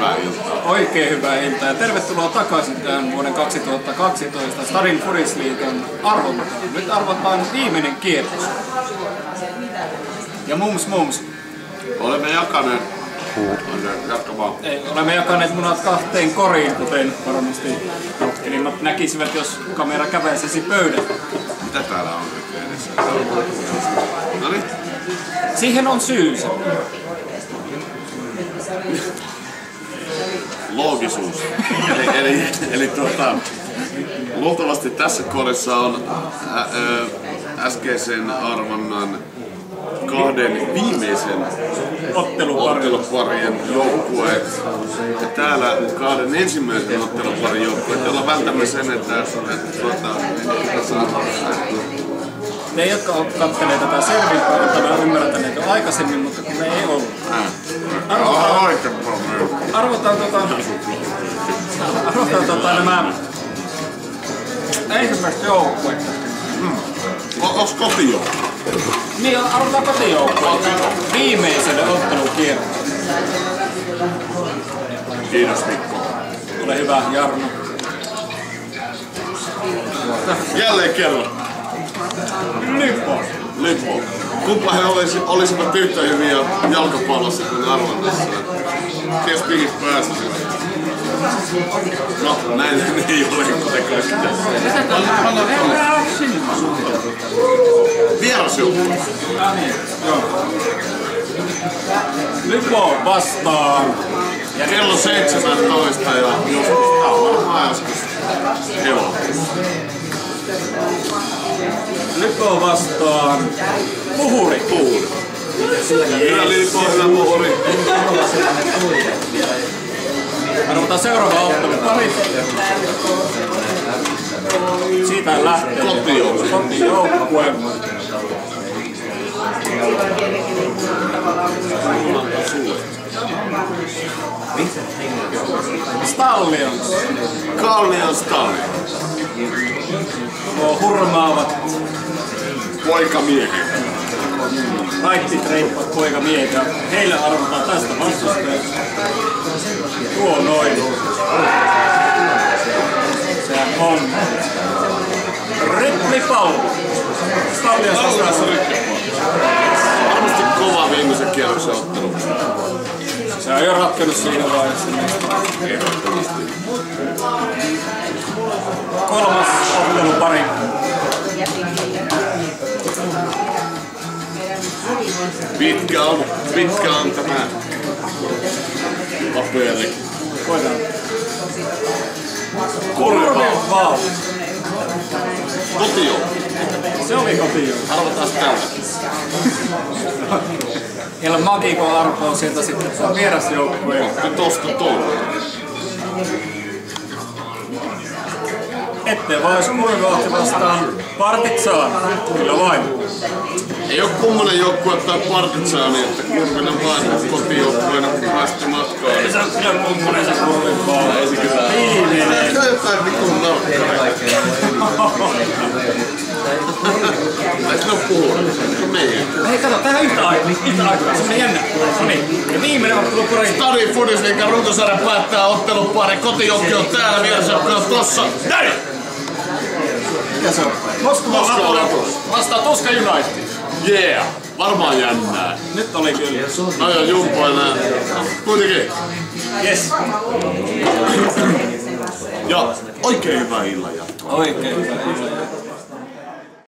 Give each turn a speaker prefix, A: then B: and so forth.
A: hyvää iltaa.
B: Oikein hyvää iltaa ja tervetuloa takaisin tähän vuoden 2012 Stadin Furisliigan arvontaan. Nyt arvotaan viimeinen kierros. Ja mums.
A: Olemme jakaneet...
B: Olemme jakaneet munat kahteen koriin, kuten varmasti tutkinimmat näkisivät, jos kamera käväisesi pöydällä.
A: Mitä täällä on nyt edessä? Noniin.
B: Siihen on syysä.
A: Loogisuus. Eli luultavasti tässä korissa on äskeisen arvonnan kahden viimeisen otteluparien joukkueet. Ja täällä kahden ensimmäisen otteluparin joukkueet, jolla välttämme sen, että
B: ne, jotka katselee tätä selvinpäin, ovat ymmärtäneet jo aikaisemmin, mutta kun me ei ollut. Arvotaan nämä ensimmäistä joukkuetta.
A: Onks kotijoukko?
B: Niin, arvotaan kotijoukkuetta viimeiselle ottelukierrokselle.
A: Kiitos Mikko.
B: Ole hyvä, Jarno.
A: Jälleen kerran. Lippo. Kumpa he olisivat yhtä hyviä jalkapallossa kuin arvonnassa. Ties mihin pääsisivät. No, näin ei ole kuten kaikki tässä. Vierasjoukkue.
B: Lippo vastaan.
A: Ja kello 17 ja joskus elokuussa.
B: Lippo vastaan. Puhuri.
A: Hyvä Lippo, hyvä Puhuri.
B: Arvotaan seuraava ottelupari. Siitä lähtee kotijoukkue. Stallions.
A: Kallion Stallions.
B: Hurmaavat
A: poikamiehet.
B: kaikki reippat poikamiehet ja heille arvotaan tästä vastustajasta. Tuo noin. Se on Rippipallo. Stallions vastaan Rippipallo.
A: Varmasti kova viimeisen kierroksen ottelu.
B: Se on jo ratkennut siinä vaiheessa.
A: Ehdottomasti.
B: Kolmas ottelupari.
A: Pitkä on tämä papeeri.
B: Koitetaan.
A: Kurvaa. Kotijoukko.
B: Se oli kotijoukko.
A: Arvotaan tällä.
B: El Magico arpoo sieltä sitten. Se on vierasjoukkue.
A: Tosta tuolla.
B: Ettei vois Kurvahti vastaan Partizan. Kyllä vain.
A: Ei oo kummonen joukkue tai Partizani, että Kurvinen vain kotijoukkueena päästi matkaan.
B: Ei se on kyllä kummonen se Kurvahti.
A: Ei se kyllä.
B: Viimeinen.
A: Se on jotain vitun narkkareita. Eikö ne oo puhunut? Se on meidän.
B: Hei kato, tähän yhtä aikaa. Se on jännä. Noniin. Ja viimeinen ottelupari.
A: Stadin Furisliigan runkosarja päättää ottelupari. Kotijoukkue on täällä, vierasjoukkue on tossa. Näin!
B: Mikä se on? Moskova vastaa Tuska United.
A: Yeah! Varmaan jännää.
B: Nyt oli kyllä.
A: No joo, Jumpo enää. Kuitenkin.
B: Yes.
A: Ja oikein hyvää illan jatkoa.
B: Oikein hyvä.